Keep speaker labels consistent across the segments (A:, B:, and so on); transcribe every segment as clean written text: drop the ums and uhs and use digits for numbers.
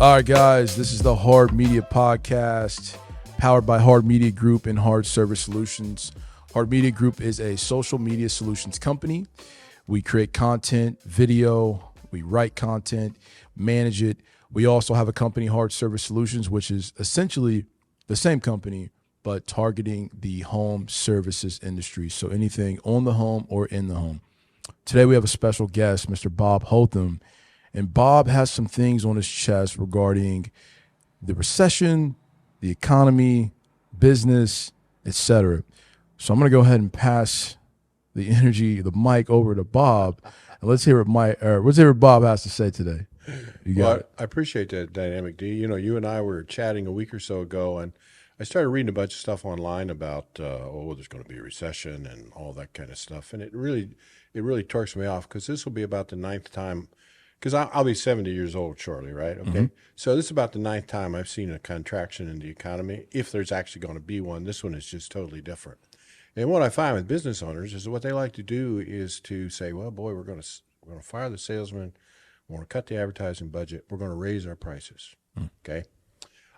A: All right, guys, this is the Hard Media Podcast, powered by Hard Media Group and Hard Service Solutions. Hard Media Group is a social media solutions company. We create content, video, we write content, manage it. We also have a company, Hard Service Solutions, which is essentially the same company, but targeting the home services industry. So anything on the home or in the home. Today we have a special guest, Mr. Bob Hothem. And Bob has some things on his chest regarding the recession, the economy, business, etc. So I'm going to go ahead and pass the mic over to Bob, and let's hear what Bob has to say today.
B: I appreciate that dynamic, D. You know, you and I were chatting a week or so ago, and I started reading a bunch of stuff online about, there's going to be a recession and all that kind of stuff, and it really torques me off because this will be about the ninth time. Because I'll be 70 years old shortly, right? Okay. Mm-hmm. So this is about the ninth time I've seen a contraction in the economy. If there's actually going to be one, this one is just totally different. And what I find with business owners is what they like to do is to say, well, boy, we're going to fire the salesman. We're going to cut the advertising budget. We're going to raise our prices. Okay.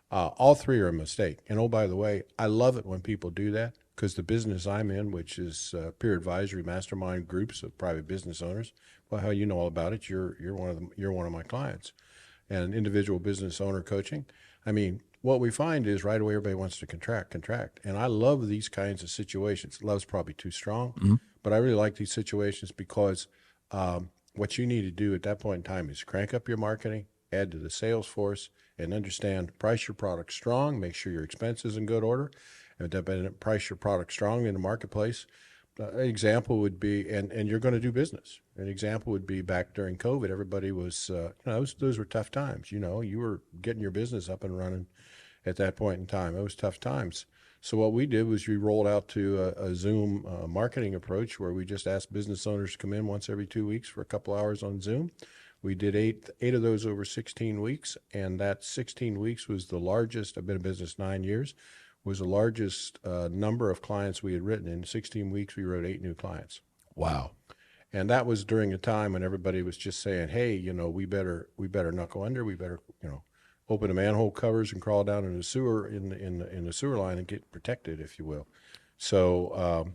B: All three are a mistake. And oh, by the way, I love it when people do that because the business I'm in, which is peer advisory mastermind groups of private business owners, well, how you know all about it? You're one of them. You're one of my clients, and individual business owner coaching. I mean, what we find is right away everybody wants to contract, and I love these kinds of situations. Love's probably too strong, but I really like these situations because what you need to do at that point in time is crank up your marketing, add to the sales force, and understand price your product strong. Make sure your expenses in good order, and price your product strong in the marketplace. An example would be, and you're going to do business. An example would be back during COVID, everybody was, those were tough times. You know, you were getting your business up and running at that point in time. It was tough times. So what we did was we rolled out to a Zoom marketing approach where we just asked business owners to come in once every 2 weeks for a couple hours on Zoom. We did eight of those over 16 weeks, and that 16 weeks was the largest. I've been in business 9 years. Was the largest number of clients we had written. In 16 weeks, we wrote 8 new clients.
A: Wow.
B: And that was during a time when everybody was just saying, hey, we better knuckle under. We better, open the manhole covers and crawl down in the sewer, in the sewer line and get protected, if you will. So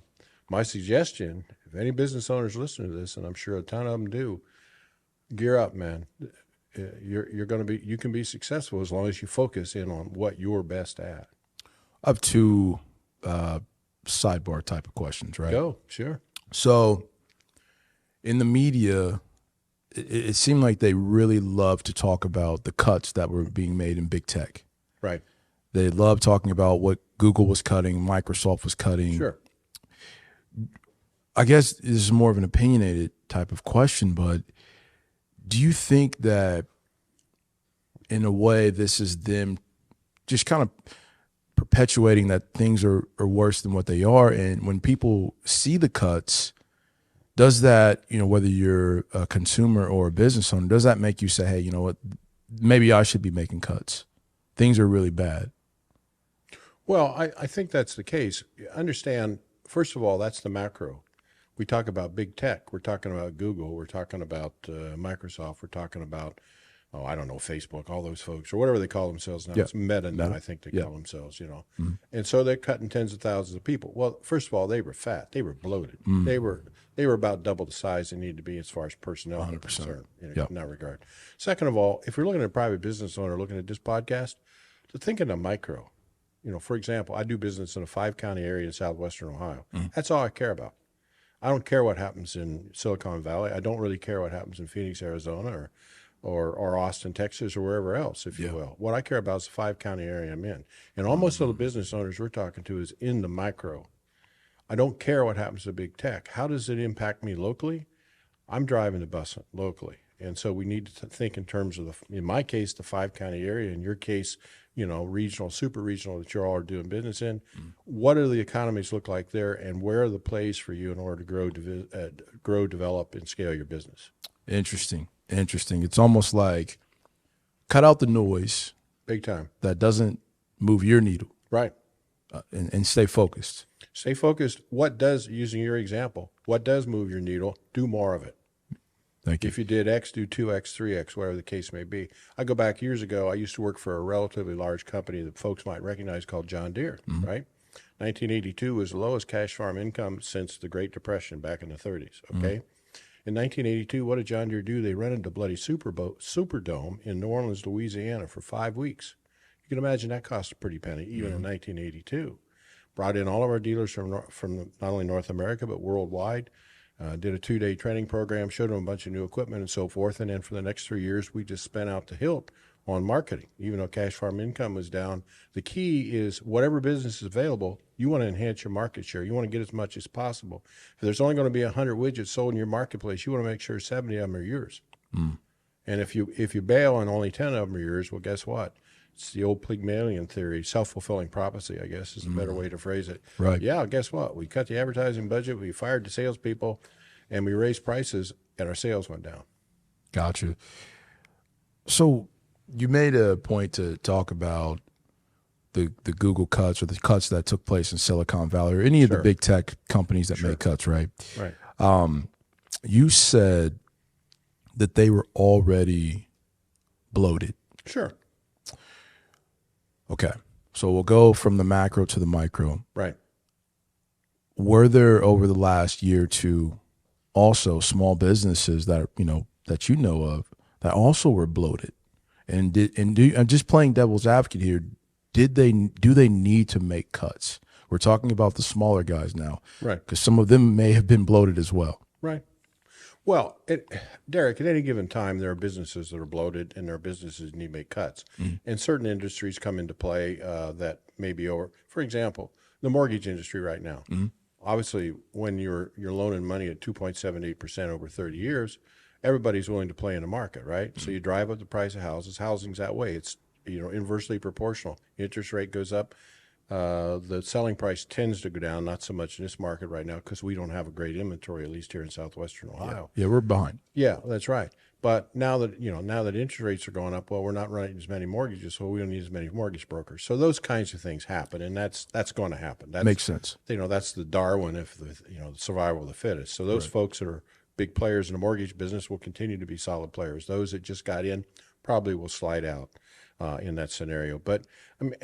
B: my suggestion, if any business owners listen to this, and I'm sure a ton of them do, gear up, man. You can be successful as long as you focus in on what you're best at.
A: I have two sidebar type of questions, right?
B: Go, sure.
A: So in the media, it seemed like they really loved to talk about the cuts that were being made in big tech.
B: Right.
A: They loved talking about what Google was cutting, Microsoft was cutting.
B: Sure.
A: I guess this is more of an opinionated type of question, but do you think that in a way this is them just kind of perpetuating that things are worse than what they are? And when people see the cuts, does that, whether you're a consumer or a business owner, does that make you say, hey, you know what, maybe I should be making cuts? Things are really bad.
B: Well, I think that's the case. Understand, first of all, that's the macro. We talk about big tech. We're talking about Google. We're talking about Microsoft. We're talking about Facebook, all those folks, or whatever they call themselves now.
A: Yeah.
B: It's Meta now, I think they call themselves, Mm-hmm. And so they're cutting tens of thousands of people. Well, first of all, they were fat. They were bloated. Mm-hmm. They were about double the size they need to be as far as personnel are concerned in that regard. Second of all, if you're looking at a private business owner looking at this podcast, to think in a micro. For example, I do business in a 5-county area in southwestern Ohio. Mm-hmm. That's all I care about. I don't care what happens in Silicon Valley. I don't really care what happens in Phoenix, Arizona, or Austin, Texas, or wherever else, if you will. What I care about is the 5-county area I'm in. And almost all the business owners we're talking to is in the micro. I don't care what happens to big tech. How does it impact me locally? I'm driving the bus locally. And so we need to think in terms of, in my case, the 5-county area. In your case, regional, super regional that you all are doing business in. Mm. What do the economies look like there, and where are the plays for you in order to grow, develop, and scale your business?
A: Interesting. It's almost like cut out the noise.
B: Big time.
A: That doesn't move your needle.
B: Right.
A: And stay focused.
B: Stay focused. Using your example, what does move your needle? Do more of it.
A: Thank you.
B: If you did X, do 2X, 3X, whatever the case may be. I go back years ago. I used to work for a relatively large company that folks might recognize called John Deere, right? 1982 was the lowest cash farm income since the Great Depression back in the 30s, okay? In 1982, what did John Deere do? They rented the bloody Superdome in New Orleans, Louisiana for 5 weeks. You can imagine that cost a pretty penny, even in 1982. Brought in all of our dealers from not only North America, but worldwide. Did a 2-day training program, showed them a bunch of new equipment and so forth. And then for the next 3 years, we just spent out the hilt on marketing. Even though cash farm income was down, the key is whatever business is available, you want to enhance your market share. You want to get as much as possible. If there's only going to be 100 widgets sold in your marketplace, you want to make sure 70 of them are yours. And if you bail and only 10 of them are yours, well, guess what? It's the old Pygmalion theory, self-fulfilling prophecy, I guess is a better way to phrase it.
A: Right.
B: Yeah, guess what? We cut the advertising budget, we fired the salespeople, and we raised prices, and our sales went down.
A: Gotcha. So you made a point to talk about the Google cuts or the cuts that took place in Silicon Valley or any of the big tech companies that make cuts, right?
B: Right.
A: You said that they were already bloated.
B: Sure.
A: Okay. So we'll go from the macro to the micro.
B: Right.
A: Were there over the last year or two also small businesses that that you know of that also were bloated? And I'm just playing devil's advocate here. Do they need to make cuts? We're talking about the smaller guys now,
B: right?
A: Because some of them may have been bloated as well,
B: right? Well, Derrick, at any given time, there are businesses that are bloated, and there are businesses that need to make cuts. And certain industries come into play that may be over. For example, the mortgage industry right now. Obviously, when you're loaning money at 2.78% over 30 years, everybody's willing to play in the market, right? So you drive up the price of houses. Housing's that way. It's inversely proportional. Interest rate goes up. The selling price tends to go down, not so much in this market right now because we don't have a great inventory, at least here in southwestern Ohio.
A: Yeah, we're behind.
B: Yeah, that's right. But now that interest rates are going up, well, we're not running as many mortgages, so we don't need as many mortgage brokers. So those kinds of things happen, and that's going to happen. That
A: makes sense.
B: That's the Darwin the survival of the fittest. So those folks that are big players in the mortgage business will continue to be solid players. Those that just got in probably will slide out in that scenario. But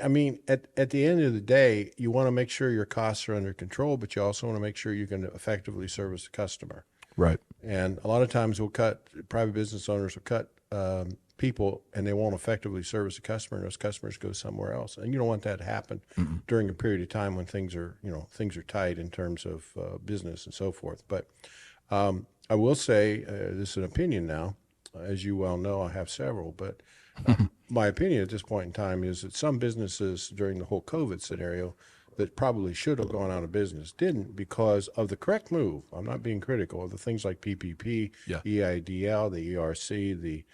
B: I mean, at the end of the day, you want to make sure your costs are under control, but you also want to make sure you can effectively service the customer.
A: Right.
B: And a lot of times private business owners will cut people, and they won't effectively service the customer, and those customers go somewhere else. And you don't want that to happen during a period of time when things are tight in terms of business and so forth. But I will say, this is an opinion now. As you well know, I have several, but my opinion at this point in time is that some businesses during the whole COVID scenario that probably should have gone out of business didn't because of the correct move. I'm not being critical of the things like PPP, EIDL, the ERC, the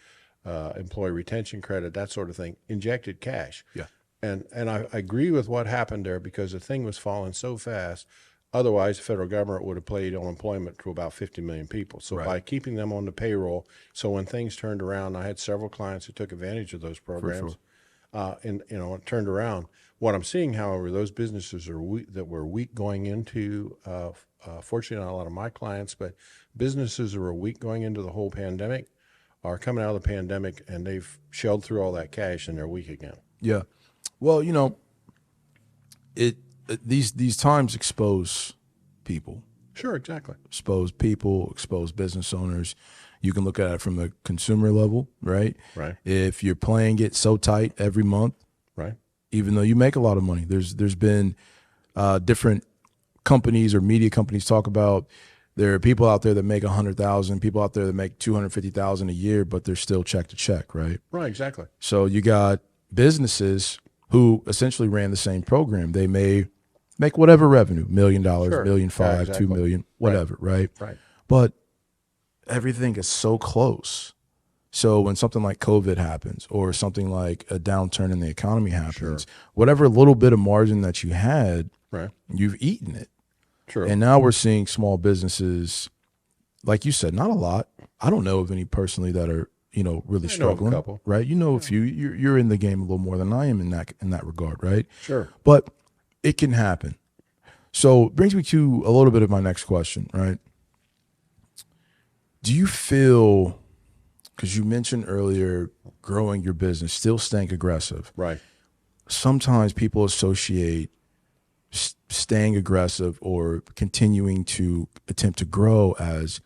B: employee retention credit, that sort of thing, injected cash.
A: Yeah.
B: And I agree with what happened there because the thing was falling so fast. Otherwise, the federal government would have paid unemployment to about 50 million people. So by keeping them on the payroll, so when things turned around, I had several clients who took advantage of those programs, and it turned around. What I'm seeing, however, those businesses that were weak going into, fortunately not a lot of my clients, but businesses that were weak going into the whole pandemic are coming out of the pandemic, and they've shelled through all that cash, and they're weak again.
A: Yeah. Well, these times expose people.
B: Sure, exactly.
A: Expose people, expose business owners. You can look at it from the consumer level, right?
B: Right.
A: If you're playing it so tight every month,
B: right,
A: even though you make a lot of money, there's been different companies or media companies talk about there are people out there that make 100,000, people out there that make 250,000 a year, but they're still check to check, right?
B: Right, exactly.
A: So you got businesses who essentially ran the same program. They may make whatever revenue, $1 million, $1.5 million,
B: exactly.
A: $2 million, whatever, right?
B: Right.
A: But everything is so close. So when something like COVID happens or something like a downturn in the economy happens, whatever little bit of margin that you had, you've eaten it.
B: True.
A: And now we're seeing small businesses, like you said, not a lot. I don't know of any personally that are, really struggling, right? A few. You're in the game a little more than I am in that regard, right?
B: Sure.
A: But it can happen. So it brings me to a little bit of my next question, right? Do you feel, because you mentioned earlier growing your business, still staying aggressive.
B: Right.
A: Sometimes people associate staying aggressive or continuing to attempt to grow as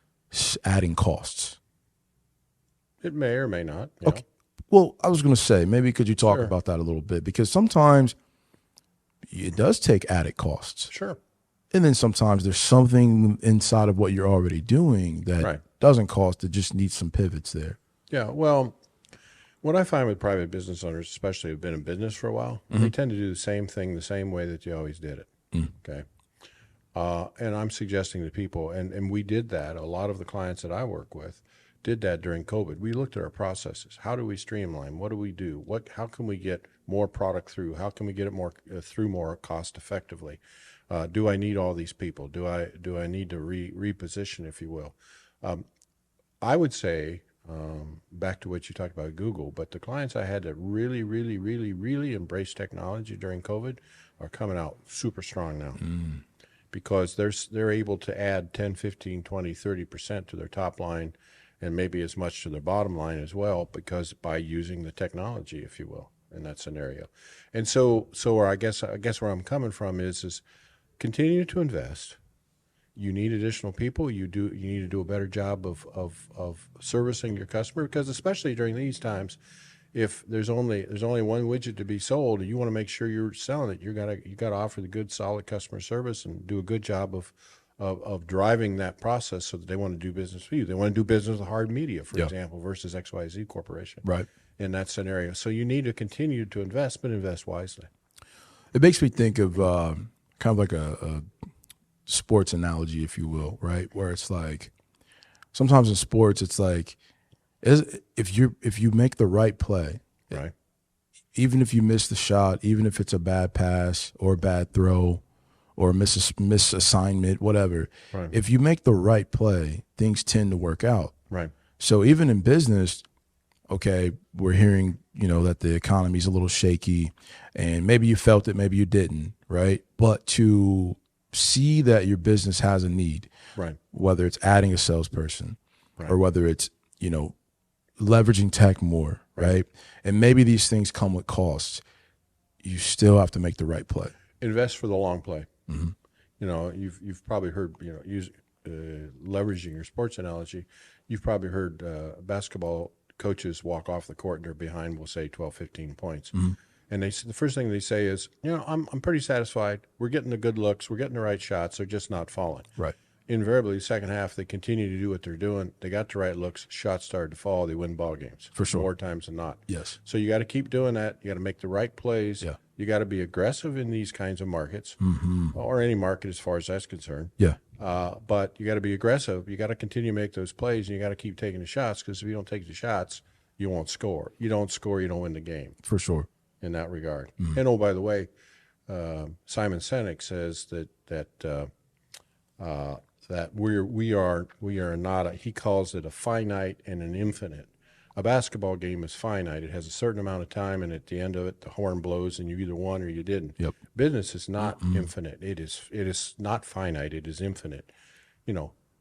A: adding costs.
B: It may or may not.
A: Okay. Well, I was going to say, maybe could you talk
B: Sure.
A: about that a little bit? Because sometimes it does take added costs.
B: Sure.
A: And then sometimes there's something inside of what you're already doing that
B: Right.
A: doesn't cost, it just needs some pivots there.
B: Yeah. Well, what I find with private business owners, especially who've been in business for a while, they tend to do the same thing the same way that you always did it. Okay. And I'm suggesting to people, and we did that. A lot of the clients that I work with did that during COVID. We looked at our processes. How do we streamline? What do we do? How can we get more product through? How can we get it more through more cost effectively? Do I need all these people? Do I need to reposition, if you will? I would say, back to what you talked about Google, but the clients I had that really, really, really, really embraced technology during COVID are coming out super strong now. Because they're able to add 10, 15, 20, 30% to their top line and maybe as much to their bottom line as well, because by using the technology, if you will, in that scenario. And so I guess where I'm coming from is continue to invest. You need additional people. You need to do a better job of servicing your customer, because especially during these times, if there's only one widget to be sold, and you want to make sure you're selling it, you gotta offer the good, solid customer service and do a good job of driving that process so that they want to do business with you. They want to do business with Hard Media, for example, versus XYZ Corporation.
A: Right.
B: In that scenario. So you need to continue to invest, but invest wisely.
A: It makes me think of kind of like a sports analogy, if you will, right? Where it's like, sometimes in sports, it's like, if you make the right play,
B: Right.
A: even if you miss the shot, even if it's a bad pass or a bad throw or a misassignment, whatever,
B: Right.
A: if you make the right play, things tend to work out.
B: Right.
A: So even in business, okay, we're hearing, that the economy's a little shaky, and maybe you felt it, maybe you didn't, right? But to see that your business has a need,
B: Right.
A: whether it's adding a salesperson
B: Right.
A: or whether it's, leveraging tech more, right? And maybe these things come with costs. You still have to make the right play.
B: Invest for the long play.
A: Mm-hmm.
B: You've probably heard, leveraging your sports analogy, you've probably heard basketball coaches walk off the court and they're behind, we'll say 12, 15 points.
A: Mm-hmm.
B: And the first thing they say is, I'm pretty satisfied. We're getting the good looks. We're getting the right shots. They're just not falling.
A: Right.
B: Invariably, the second half, they continue to do what they're doing. They got the right looks. Shots started to fall. They win ball games.
A: For sure.
B: More times than not.
A: Yes.
B: So you got to keep doing that. You got to make the right plays.
A: Yeah.
B: You got to be aggressive in these kinds of markets, or any market as far as that's concerned.
A: Yeah.
B: But you got to be aggressive. You got to continue to make those plays, and you got to keep taking the shots, because if you don't take the shots, you won't score. You don't score, you don't win the game.
A: For sure.
B: In that regard. And oh, by the way, Simon Sinek says that we are not he calls it a finite and an infinite. A basketball game is finite. It has a certain amount of time, and at the end of it, the horn blows, and you either won or you didn't.
A: Yep.
B: Business is not infinite. It is not finite. It is infinite.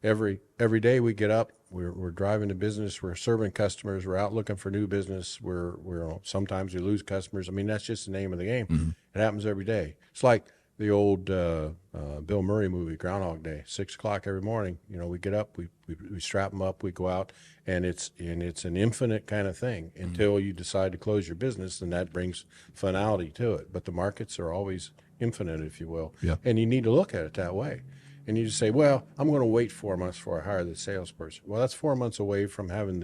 B: Every day we get up, we're driving the business, we're serving customers, we're out looking for new business. We're sometimes we lose customers. I mean, that's just the name of the game. It happens every day. It's like the old Bill Murray movie, Groundhog Day. 6 o'clock every morning. We get up, we strap them up, we go out, and it's an infinite kind of thing until you decide to close your business, and that brings finality to it. But the markets are always infinite, if you will.
A: Yeah.
B: And you need to look at it that way. And you just say, well, I'm going to wait 4 months before I hire the salesperson. Well, that's 4 months away from having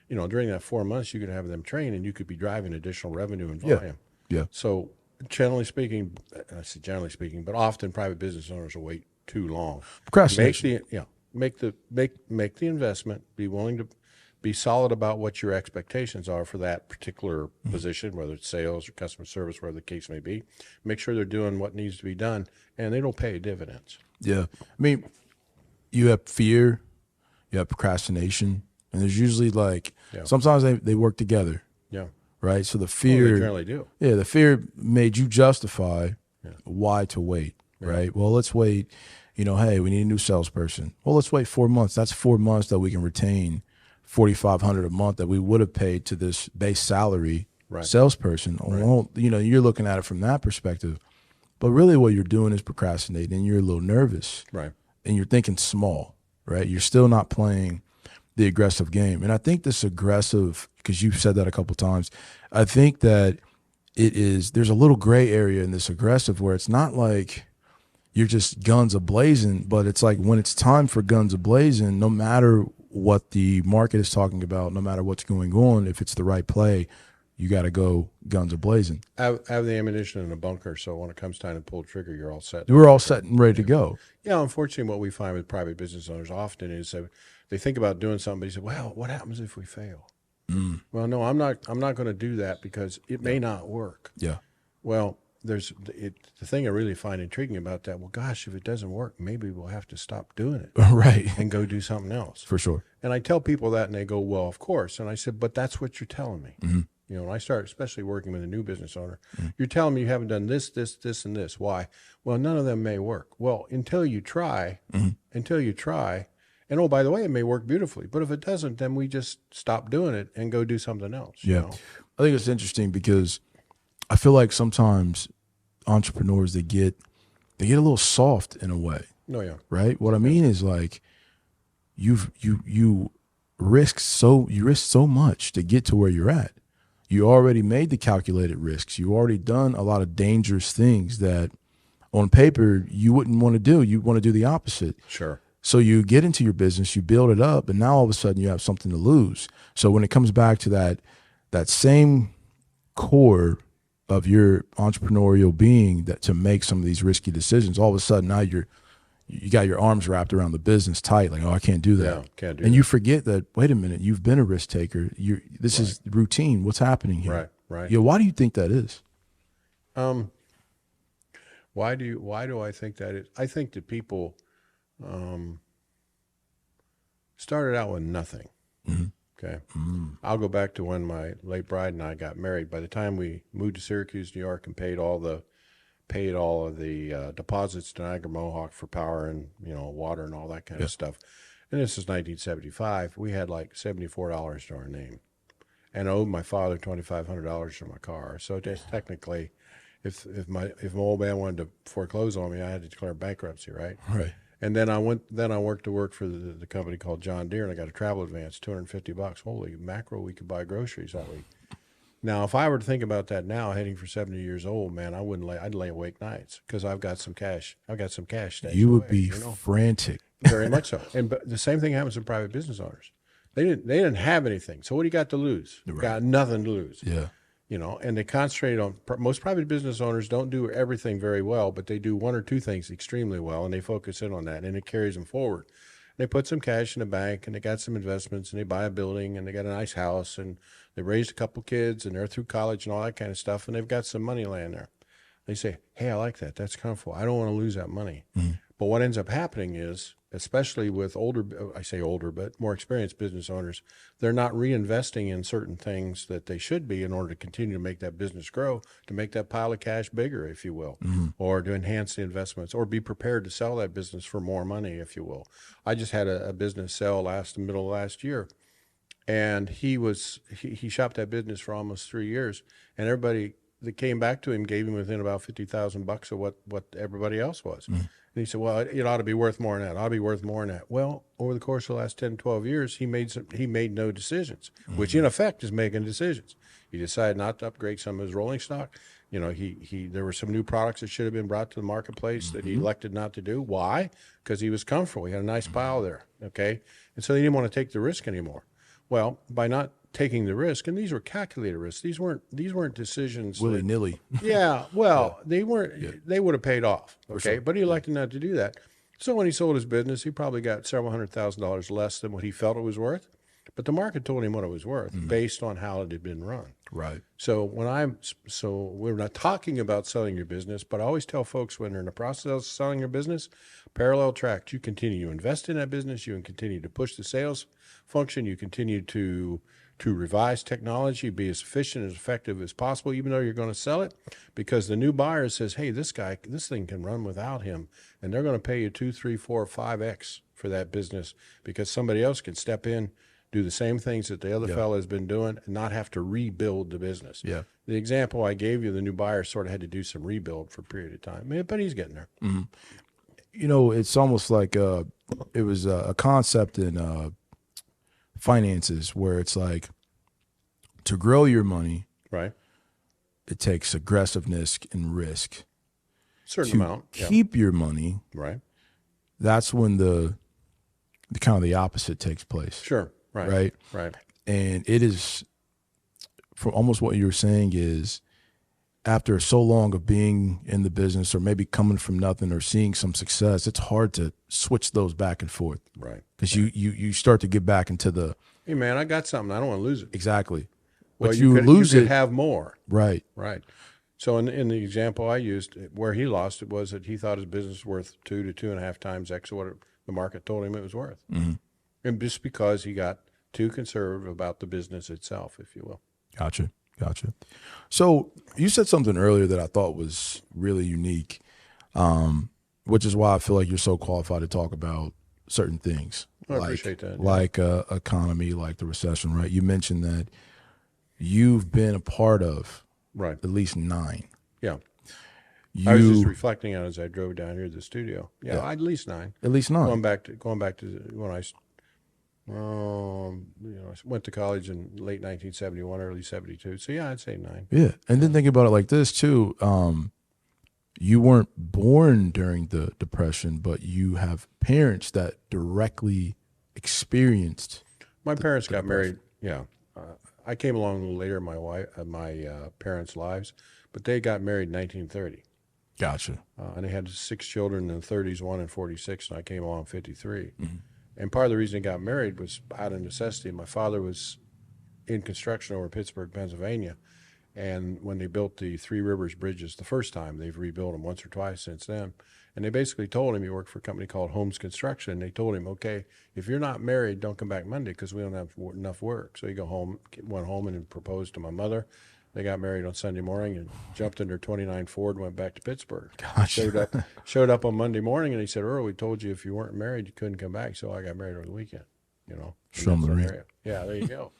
B: during that 4 months, you could have them trained, and you could be driving additional revenue and volume.
A: Yeah.
B: So generally speaking, I say generally speaking, but often private business owners will wait too long.
A: Procrastination.
B: Make the investment, be willing to be solid about what your expectations are for that particular position, whether it's sales or customer service, whatever the case may be. Make sure they're doing what needs to be done, and it'll pay dividends.
A: Yeah. I mean, you have fear, you have procrastination, and there's usually sometimes they work together.
B: Yeah.
A: Right. So the fear,
B: they generally do.
A: Yeah. The fear made you justify why to wait. Right. Well, let's wait, hey, we need a new salesperson. Well, let's wait 4 months. That's 4 months that we can retain $4,500 a month that we would have paid to this base salary salesperson.
B: Right.
A: Well, you're looking at it from that perspective. But really what you're doing is procrastinating, and you're a little nervous.
B: Right.
A: And you're thinking small, right? You're still not playing the aggressive game. And I think this aggressive, because you've said that a couple times, I think that there's a little gray area in this aggressive where it's not like you're just guns a-blazing, but it's like when it's time for guns a-blazing, no matter what the market is talking about, no matter what's going on, if it's the right play, you got to go guns a-blazing.
B: I have the ammunition in a bunker, so when it comes time to pull the trigger, you're all set.
A: We're all set and ready to go.
B: Yeah, unfortunately, what we find with private business owners often is they think about doing something, but they say, well, what happens if we fail? Well, no, I'm not going to do that because it may not work.
A: Yeah.
B: Well, the thing I really find intriguing about that, well, gosh, if it doesn't work, maybe we'll have to stop doing it.
A: Right.
B: And go do something else.
A: For sure.
B: And I tell people that, and they go, well, of course. And I said, but that's what you're telling me.
A: Mm-hmm.
B: When I start, especially working with a new business owner, you're telling me you haven't done this, this, this, and this. Why? Well, none of them may work. Well, until you try, and oh, by the way, it may work beautifully. But if it doesn't, then we just stop doing it and go do something else.
A: Yeah. I think it's interesting because I feel like sometimes entrepreneurs, they get a little soft in a way.
B: Oh, yeah.
A: Right? What I mean is like you risk so much to get to where you're at. You already made the calculated risks. You already done a lot of dangerous things that on paper you wouldn't want to do. You want to do the opposite.
B: Sure.
A: So you get into your business, you build it up, and now all of a sudden you have something to lose. So when it comes back to that same core of your entrepreneurial being, that to make some of these risky decisions, all of a sudden now you got your arms wrapped around the business tight, like, oh, I can't do that.
B: Yeah, can't do
A: and
B: that.
A: You forget that, wait a minute, you've been a risk taker. This is routine. What's happening here?
B: Right.
A: Yeah. Why do you think that is?
B: Why do I think that is? I think that people started out with nothing.
A: Mm-hmm.
B: Okay. Mm-hmm. I'll go back to when my late bride and I got married. By the time we moved to Syracuse, New York, and paid all of the deposits to Niagara Mohawk for power and water and all that kind of stuff, and this is 1975, we had like $74 to our name, and I owed my father $2,500 for my car. So just technically, if my old man wanted to foreclose on me, I had to declare bankruptcy, right?
A: Right.
B: And then I worked to work for the company called John Deere, and I got a travel advance, $250. Holy mackerel, we could buy groceries that week. Now, if I were to think about that now, heading for 70 years old, man, I'd lay awake nights because I've got some cash. I've got some cash stashed
A: You would
B: away,
A: be frantic.
B: Very much so. But the same thing happens to private business owners. They didn't have anything. So what do you got to lose? Right. Got nothing to lose.
A: Yeah.
B: And they concentrate on, most private business owners don't do everything very well, but they do one or two things extremely well, and they focus in on that, and it carries them forward. They put some cash in the bank, and they got some investments, and they buy a building, and they got a nice house, and they raised a couple kids, and they're through college and all that kind of stuff, and they've got some money laying there. They say, hey, I like that. That's comfortable. I don't want to lose that money. Mm-hmm. But what ends up happening is, especially with older, but more experienced business owners, they're not reinvesting in certain things that they should be in order to continue to make that business grow, to make that pile of cash bigger, if you will, or to enhance the investments, or be prepared to sell that business for more money, if you will. I just had a business sell middle of last year, and he shopped that business for almost 3 years, and everybody that came back to him gave him within about $50,000 of what everybody else was. And he said, well, it ought to be worth more than that. It ought to be worth more than that. Well, over the course of the last 10, 12 years, he made no decisions, which in effect is making decisions. He decided not to upgrade some of his rolling stock. There were some new products that should have been brought to the marketplace that he elected not to do. Why? Because he was comfortable. He had a nice pile there. Okay. And so he didn't want to take the risk anymore. Well, by not taking the risk, and these were calculated risks. These weren't decisions
A: willy-nilly.
B: Yeah, well, they weren't. Yeah. They would have paid off. Okay, sure. But he elected not to do that. So when he sold his business, he probably got several $100,000 less than what he felt it was worth. But the market told him what it was worth based on how it had been run.
A: Right.
B: So we're not talking about selling your business, but I always tell folks when they're in the process of selling your business, parallel track. You continue to invest in that business. You can continue to push the sales function. You continue to to revise technology, be as efficient and effective as possible, even though you're going to sell it, because the new buyer says, hey, this thing can run without him, and they're going to pay you 2, 3, 4, 5x for that business because somebody else can step in, do the same things that the other fellow has been doing, and not have to rebuild the business.
A: Yeah.
B: The example I gave you, the new buyer sort of had to do some rebuild for a period of time, but he's getting there.
A: Mm-hmm. You know, it's almost like it was a concept in finances where it's like to grow your money,
B: right?
A: It takes aggressiveness and risk.
B: Certain
A: to
B: amount.
A: keep your money,
B: right?
A: That's when the kind of the opposite takes place.
B: Sure. Right.
A: And it is, for almost what you were saying is, after so long of being in the business or maybe coming from nothing or seeing some success, it's hard to switch those back and forth.
B: Right.
A: Because you start to get back into the,
B: hey man, I got something, I don't want to lose it.
A: Exactly.
B: Well,
A: but
B: you could have more.
A: Right.
B: Right. So in the example I used, where he lost it was that he thought his business was worth 2 to 2.5 times X what the market told him it was worth.
A: Mm-hmm.
B: And just because he got too conservative about the business itself, if you will.
A: Gotcha. So you said something earlier that I thought was really unique, which is why I feel like you're so qualified to talk about certain things.
B: I appreciate that.
A: Like economy, like the recession, right? You mentioned that you've been a part of at least 9.
B: Yeah. I was just reflecting on it as I drove down here to the studio. Yeah. At least 9.
A: At least 9.
B: Going back to when I went to college in late 1971, early 72. So yeah, I'd say 9.
A: Yeah. And then think about it like this too. You weren't born during the Depression, but you have parents that directly experienced.
B: My parents got married. Yeah. I came along a little later in my parents' lives, but they got married in 1930.
A: Gotcha.
B: And they had 6 children in the 30s, 1 in 46, and I came along in 53.
A: Mm-hmm.
B: And part of the reason they got married was out of necessity. My father was in construction over in Pittsburgh, Pennsylvania, and when they built the Three Rivers bridges the first time, they've rebuilt them once or twice since then. And they basically told him, he worked for a company called Holmes Construction, and they told him, okay, if you're not married, don't come back Monday because we don't have enough work. So he went home and proposed to my mother. They got married on Sunday morning and jumped in their 29 Ford and went back to Pittsburgh.
A: Gotcha.
B: Showed up on Monday morning, and he said, Earl, we told you if you weren't married, you couldn't come back. So I got married over the weekend,
A: Show them the ring.
B: Yeah, there you go.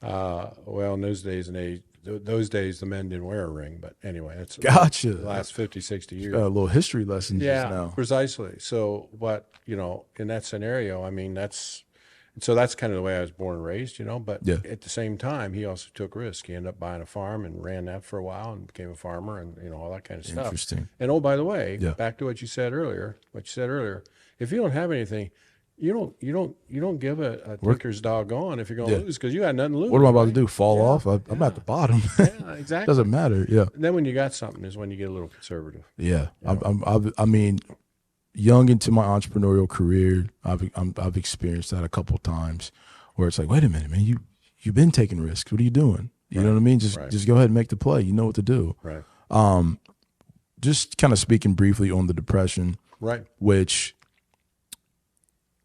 B: Well, in those days, the men didn't wear a ring. But anyway, it's
A: gotcha.
B: The last 50, 60 years.
A: Got a little history lesson
B: yeah,
A: just now.
B: Precisely. So, but, in that scenario, I mean, so that's kind of the way I was born and raised, but at the same time, he also took risk. He ended up buying a farm and ran that for a while and became a farmer and, all that kind of stuff.
A: Interesting.
B: And, oh, by the way, back to what you said earlier, if you don't have anything, you don't give a tinker's doggone if you're going to lose because you got nothing to lose.
A: What am I about to do? Fall off? I'm at the bottom.
B: Yeah, exactly.
A: Doesn't matter. Yeah.
B: And then when you got something is when you get a little conservative.
A: Yeah. I mean, young into my entrepreneurial career, I've experienced that a couple of times where it's like, wait a minute, man, you've been taking risks. What are you doing? You know what I mean? Just go ahead and make the play. You know what to do.
B: Right.
A: Just kind of speaking briefly on the Depression,
B: right,
A: which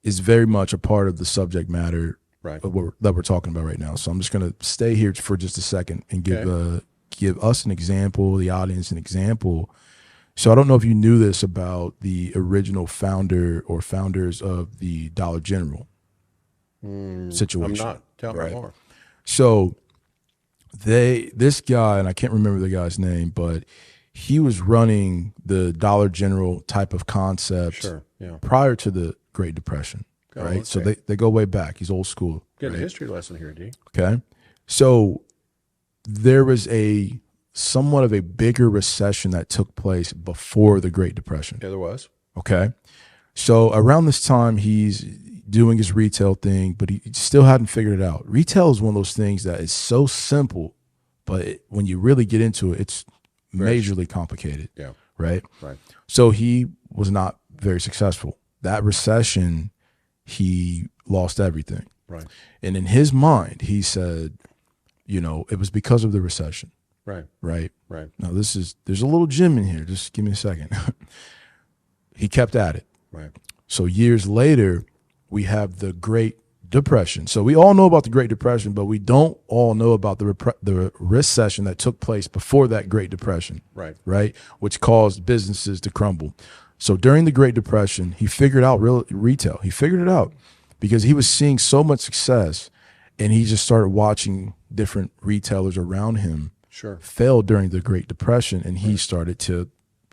A: is very much a part of the subject matter that we're talking about right now. So I'm just going to stay here for just a second and give us an example, the audience an example. So I don't know if you knew this about the original founder or founders of the Dollar General situation.
B: I'm not. Tell me more.
A: So this guy, and I can't remember the guy's name, but he was running the Dollar General type of concept prior to the Great Depression, right? Okay. So they go way back. He's old school.
B: Get a history lesson here, D.
A: Okay. So there was somewhat of a bigger recession that took place before the Great Depression.
B: Yeah, there was.
A: Okay. So around this time, he's doing his retail thing, but he still hadn't figured it out. Retail is one of those things that is so simple, but when you really get into it, it's majorly complicated.
B: Yeah.
A: Right?
B: Right.
A: So he was not very successful. That recession, he lost everything.
B: Right.
A: And in his mind, he said, it was because of the recession.
B: Right.
A: Right.
B: Right.
A: Now there's a little gem in here. Just give me a second. He kept at it.
B: Right.
A: So years later, we have the Great Depression. So we all know about the Great Depression, but we don't all know about the recession that took place before that Great Depression, right? Which caused businesses to crumble. So during the Great Depression, he figured out retail. He figured it out because he was seeing so much success, and he just started watching different retailers around him fail during the Great Depression, and he started to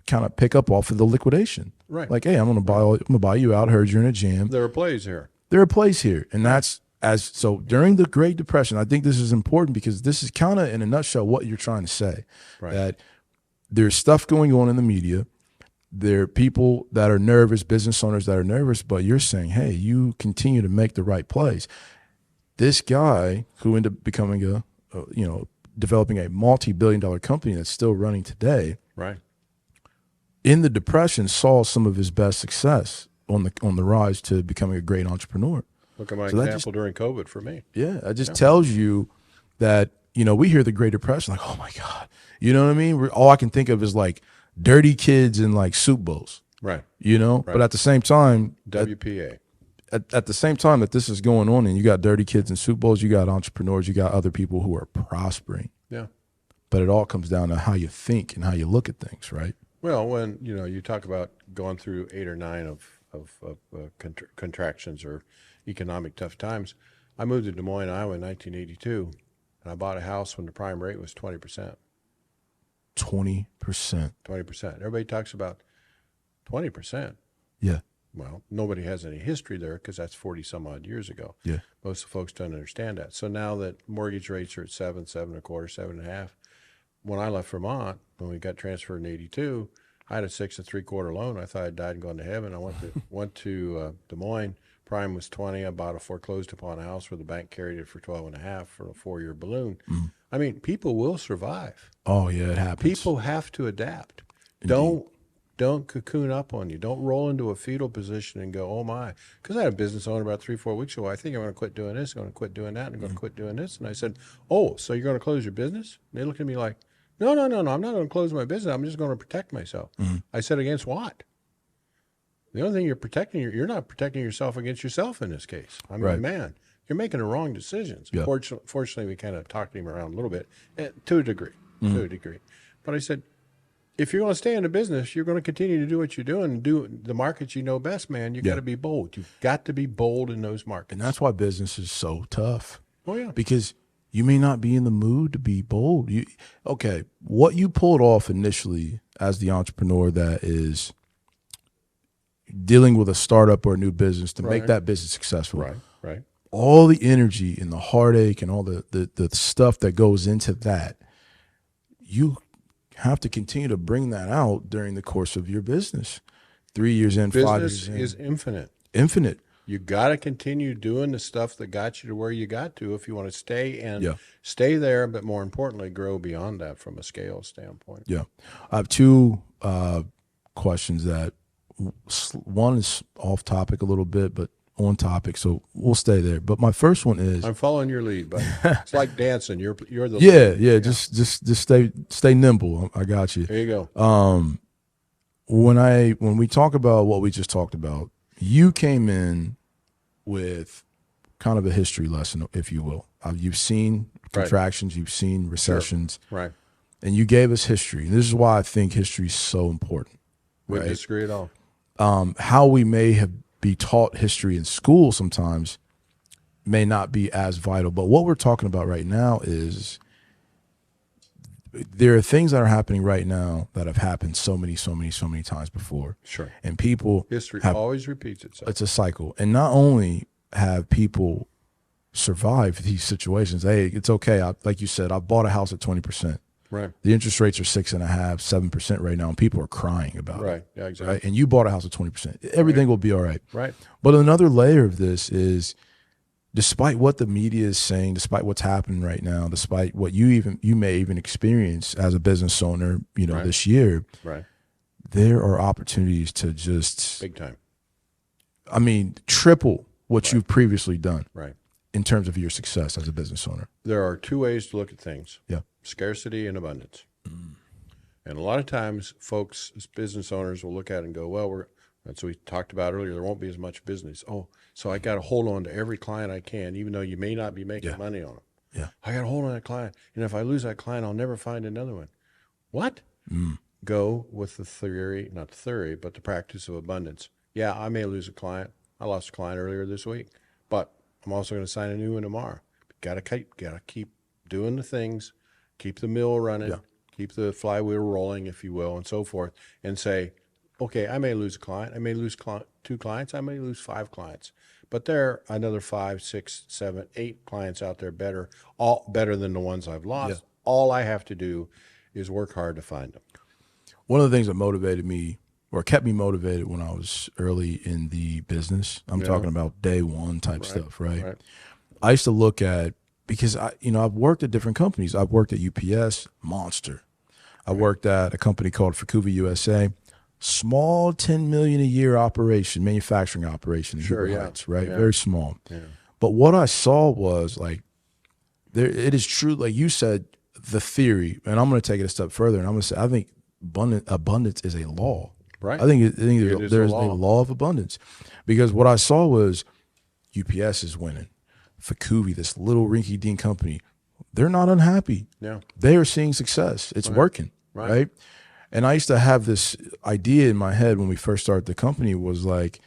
A: kind of pick up off of the liquidation.
B: Right.
A: Like, hey, I'm gonna buy you out. Heard you're in a jam.
B: There are plays here.
A: There are plays here, and so during the Great Depression, I think this is important because this is kind of in a nutshell what you're trying to say, that there's stuff going on in the media. There are people that are nervous, business owners that are nervous, but you're saying, hey, you continue to make the right plays. This guy who ended up becoming developing a multi-billion-dollar company that's still running today, in the Depression saw some of his best success on the rise to becoming a great entrepreneur.
B: Look at my example during COVID for me.
A: Yeah, it just tells you that, we hear the Great Depression, like, oh my God. You know what I mean? All I can think of is like dirty kids in like soup bowls.
B: Right.
A: But at the same time,
B: WPA.
A: At the same time that this is going on and you got dirty kids in soup bowls, you got entrepreneurs, you got other people who are prospering.
B: Yeah.
A: But it all comes down to how you think and how you look at things, right?
B: Well, when, you talk about going through 8 or 9 of contractions or economic tough times, I moved to Des Moines, Iowa in 1982, and I bought a house when the prime rate was 20%.
A: 20%.
B: 20%. Everybody talks about 20%.
A: Yeah.
B: Well, nobody has any history there because that's 40 some odd years ago.
A: Yeah.
B: Most of the folks don't understand that. So now that mortgage rates are at 7, 7.25, 7.5, when I left Vermont, when we got transferred in 82, I had a 6 3/4 loan. I thought I'd died and gone to heaven. I went to Des Moines. Prime was 20. I bought a foreclosed upon house where the bank carried it for 12.5 for a 4-year balloon. Mm. I mean, people will survive.
A: Oh yeah, it happens.
B: People have to adapt.
A: Indeed.
B: Don't cocoon up on you. Don't roll into a fetal position and go, oh my. Because I had a business owner about 3-4 weeks ago. I think I'm going to quit doing this. I'm going to quit doing that. And I'm going to quit doing this. And I said, oh, so you're going to close your business? And they looked at me like, no. I'm not going to close my business. I'm just going to protect myself. Mm-hmm. I said, against what? The only thing you're protecting, you're not protecting yourself against yourself in this case. I mean, man, you're making the wrong decisions. Yep. Fortunately, we kind of talked him around a little bit, to a degree. But I said, if you're going to stay in the business, you're going to continue to do what you're doing and do the markets you know best, man. You got to be bold. You've got to be bold in those markets.
A: And that's why business is so tough.
B: Oh, yeah.
A: Because you may not be in the mood to be bold. What you pulled off initially as the entrepreneur that is dealing with a startup or a new business to make that business successful.
B: Right.
A: All the energy and the heartache and all the stuff that goes into that, you have to continue to bring that out during the course of your business. 3 years in, 5 years in.
B: Business is infinite.
A: Infinite.
B: You got to continue doing the stuff that got you to where you got to if you want to stay there, but more importantly, grow beyond that from a scale standpoint.
A: Yeah. I have two questions that one is off topic a little bit, but on topic, so we'll stay there. But my first one is,
B: I'm following your lead, buddy. It's like dancing. You're the
A: lead. Yeah. Just stay nimble. I got you.
B: There you go.
A: When we talk about what we just talked about, you came in with kind of a history lesson, if you will. You've seen contractions, you've seen recessions,
B: right?
A: And you gave us history. And this is why I think history is so important.
B: We disagree at all.
A: How we may have be taught history in school sometimes may not be as vital. But what we're talking about right now is there are things that are happening right now that have happened so many times before.
B: Sure.
A: And
B: history always repeats itself.
A: It's a cycle. And not only have people survived these situations, hey, it's okay. Like you said, I bought a house at 20%.
B: Right.
A: The interest rates are 6.5%, 7% right now, and people are crying about it.
B: Right. Yeah, exactly.
A: Right? And you bought a house at 20%. Everything will be all right.
B: Right.
A: But another layer of this is, despite what the media is saying, despite what's happening right now, despite what you may even experience as a business owner, this year, there are opportunities to just
B: big time.
A: I mean, triple what you've previously done.
B: Right.
A: In terms of your success as a business owner.
B: There are two ways to look at things.
A: Yeah.
B: Scarcity and abundance. And a lot of times folks, as business owners, will look at it and go, well, we're That's what we talked about earlier. There won't be as much business. Oh, so I got to hold on to every client I can, even though you may not be making money on them.
A: Yeah.
B: I got to hold on to that client. And if I lose that client, I'll never find another one. What? Go with the theory, not the theory, but the practice of abundance. Yeah, I may lose a client. I lost a client earlier this week, but I'm also going to sign a new one tomorrow. Got to keep doing the things, keep the mill running, keep the flywheel rolling, if you will, and so forth, and say, okay, I may lose a client. I may lose 2 clients. I may lose 5 clients. But there are another 5, 6, 7, 8 clients out there all better than the ones I've lost. Yeah. All I have to do is work hard to find them.
A: One of the things that motivated me or kept me motivated when I was early in the business, I'm talking about day one type stuff, right? I used to look at, because I've worked at different companies. I've worked at UPS, Monster. I worked at a company called Facuva USA. Small, 10 million a year operation, manufacturing operation.
B: Sure,
A: Heights, right? Yeah. Very small.
B: Yeah.
A: But what I saw was like, it is true, like you said, the theory, and I'm going to take it a step further, and I'm going to say, I think abundance is a law.
B: Right.
A: I think there's a law of abundance, because what I saw was UPS is winning. Facuvi, this little rinky-dink company, they're not unhappy.
B: Yeah.
A: They are seeing success. It's working, right? And I used to have this idea in my head when we first started the company was like,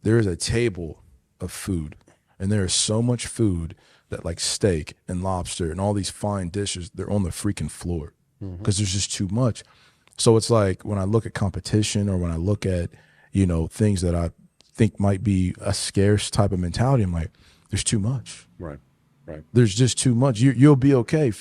A: there is a table of food, and there is so much food that like steak and lobster and all these fine dishes, they're on the freaking floor because there's just too much. So it's like when I look at competition or when I look at, things that I think might be a scarce type of mentality, I'm like, there's too much.
B: Right.
A: There's just too much. You'll be okay.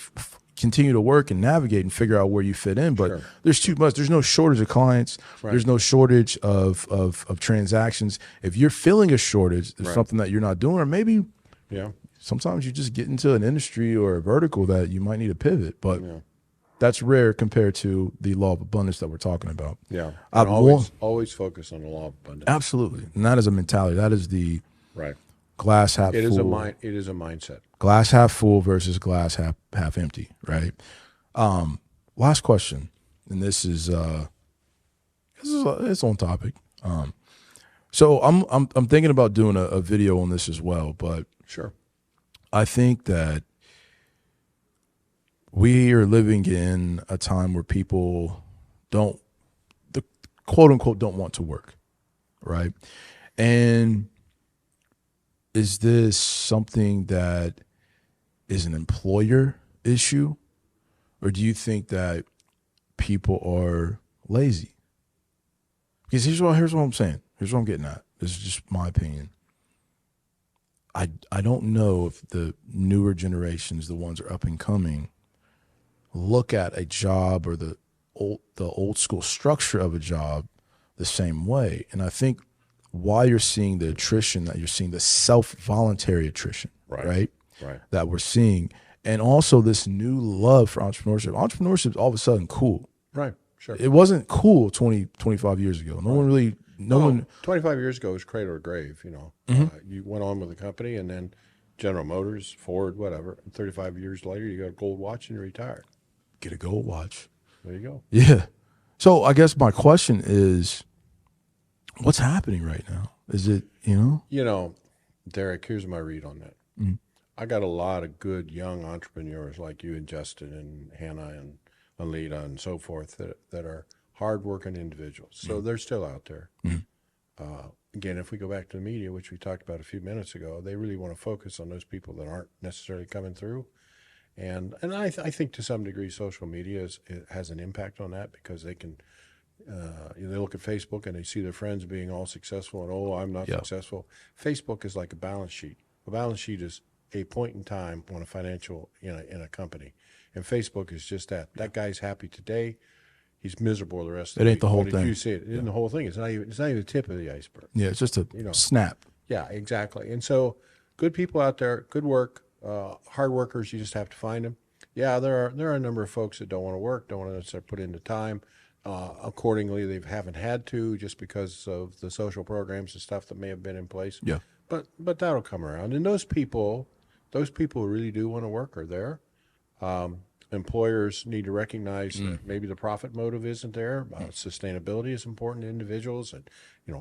A: Continue to work and navigate and figure out where you fit in, but there's too much. There's no shortage of clients. There's no shortage of transactions. If you're feeling a shortage, there's something that you're not doing, or maybe sometimes you just get into an industry or a vertical that you might need to pivot, but that's rare compared to the law of abundance that we're talking about.
B: Yeah, always focus on the law of abundance.
A: Absolutely, and that is a mentality. That is the glass half full.
B: It is a mindset.
A: Glass half full versus glass half empty, right? Last question, and this is it's on topic. So I'm thinking about doing a video on this as well, but
B: sure,
A: I think that we are living in a time where people the quote unquote don't want to work, right? And is this something that is an employer issue, or do you think that people are lazy? Because here's what I'm saying. Here's what I'm getting at. This is just my opinion. I don't know if the newer generations, the ones that are up and coming, look at a job or the old school structure of a job the same way. And I think why you're seeing the attrition that you're seeing, the self-voluntary attrition, right? That we're seeing, and also this new love for entrepreneurship. Entrepreneurship is all of a sudden cool.
B: Right, sure.
A: It wasn't cool 25 years ago. No one
B: 25 years ago was cradle or grave, You went on with the company, and then General Motors, Ford, whatever. And 35 years later, you got a gold watch and you're retired.
A: Get a gold watch.
B: There you go.
A: Yeah. So I guess my question is, what's happening right now? Is it,
B: Derrick, here's my read on that. I got a lot of good young entrepreneurs like you and Justin and Hannah and Alita and so forth that are hardworking individuals. So they're still out there. Again, if we go back to the media, which we talked about a few minutes ago, they really want to focus on those people that aren't necessarily coming through. And I think to some degree social media has an impact on that, because they can they look at Facebook and they see their friends being all successful and, I'm not successful. Facebook is like a balance sheet. A balance sheet is a point in time on a financial in a company, and Facebook is just that. That guy's happy today, he's miserable the rest of the week.
A: It ain't the whole thing.
B: You see it. It isn't the whole thing. It's not even the tip of the iceberg.
A: Yeah, it's just a snap.
B: Yeah, exactly. And so good people out there, good work, hard workers, you just have to find them. Yeah, there are a number of folks that don't want to work, don't want to necessarily put in the time. Accordingly, they haven't had to, just because of the social programs and stuff that may have been in place.
A: Yeah.
B: But that'll come around. And those people who really do want to work are there. employers need to recognize that maybe the profit motive isn't there. Sustainability is important to individuals, and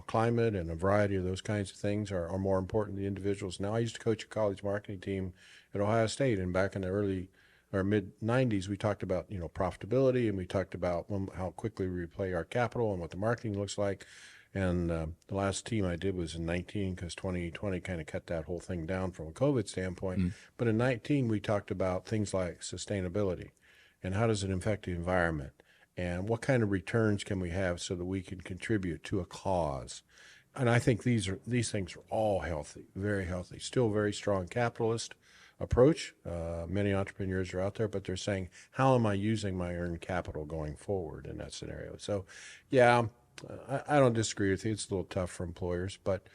B: climate and a variety of those kinds of things are more important to individuals. Now, I used to coach a college marketing team at Ohio State, and back in the early or mid 90s, we talked about profitability, and we talked about how quickly we replay our capital and what the marketing looks like. And the last team I did was in 19, because 2020 kind of cut that whole thing down from a COVID standpoint. But in 19, we talked about things like sustainability and how does it affect the environment and what kind of returns can we have so that we can contribute to a cause. And I think these things are all healthy, very healthy, still very strong capitalist approach. Many entrepreneurs are out there, but they're saying, how am I using my earned capital going forward in that scenario? So, yeah, I don't disagree with you. It's a little tough for employers, but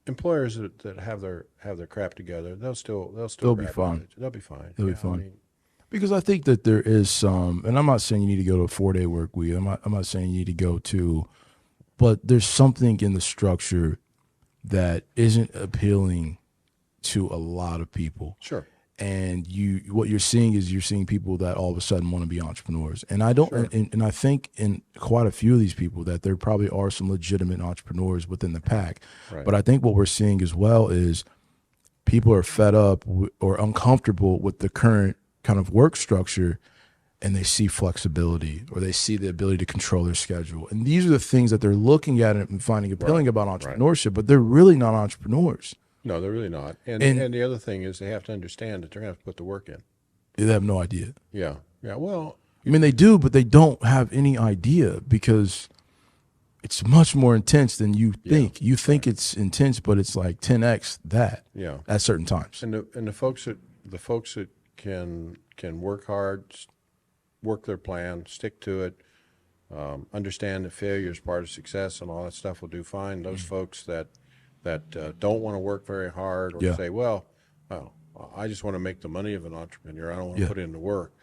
B: employers that have their crap together, they'll
A: be fine.
B: They'll be fine.
A: They'll be fine. Because I think that there is some, and I'm not saying you need to go to a 4-day work week. I'm not saying you need to go to, but there's something in the structure that isn't appealing to a lot of people.
B: Sure.
A: And what you're seeing people that all of a sudden want to be entrepreneurs. And I don't, sure. and I think in quite a few of these people that there probably are some legitimate entrepreneurs within the pack.
B: Right.
A: But I think what we're seeing as well is people are fed up or uncomfortable with the current kind of work structure, and they see flexibility or they see the ability to control their schedule. And these are the things that they're looking at and finding appealing about entrepreneurship, but they're really not entrepreneurs.
B: No, they're really not. And the other thing is they have to understand that they're going to have to put the work in.
A: They have no idea.
B: Yeah. Well,
A: I mean, they do, but they don't have any idea because it's much more intense than you think. You think it's intense, but it's like 10x that.
B: Yeah.
A: At certain times.
B: And the folks that can work hard, work their plan, stick to it, understand that failure is part of success and all that stuff will do fine. Those folks that don't want to work very hard or say, well, I just want to make the money of an entrepreneur. I don't want to put in the work.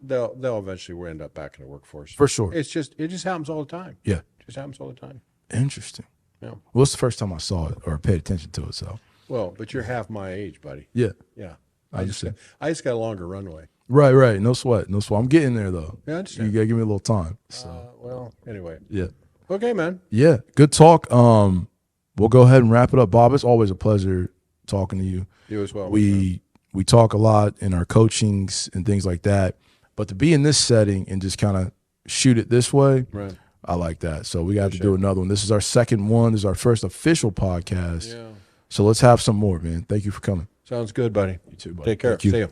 B: They'll eventually end up back in the workforce.
A: For sure.
B: It just happens all the time.
A: Yeah.
B: It just happens all the time.
A: Interesting.
B: Yeah.
A: Well, it's the first time I saw it or paid attention to it. So.
B: Well, but you're half my age, buddy.
A: Yeah.
B: Yeah. I just got a longer runway.
A: Right. No sweat. I'm getting there though.
B: Yeah, I understand.
A: You gotta give me a little time. So.
B: Well, anyway.
A: Yeah.
B: Okay, man.
A: Yeah. Good talk. We'll go ahead and wrap it up. Bob, it's always a pleasure talking to you.
B: You as well.
A: We talk a lot in our coachings and things like that, but to be in this setting and just kind of shoot it this way,
B: right.
A: I like that. So we got to do another one. This is our second one. This is our first official podcast.
B: Yeah.
A: So let's have some more, man. Thank you for coming.
B: Sounds good, buddy.
A: You too, buddy.
B: Take care.
A: See
B: you.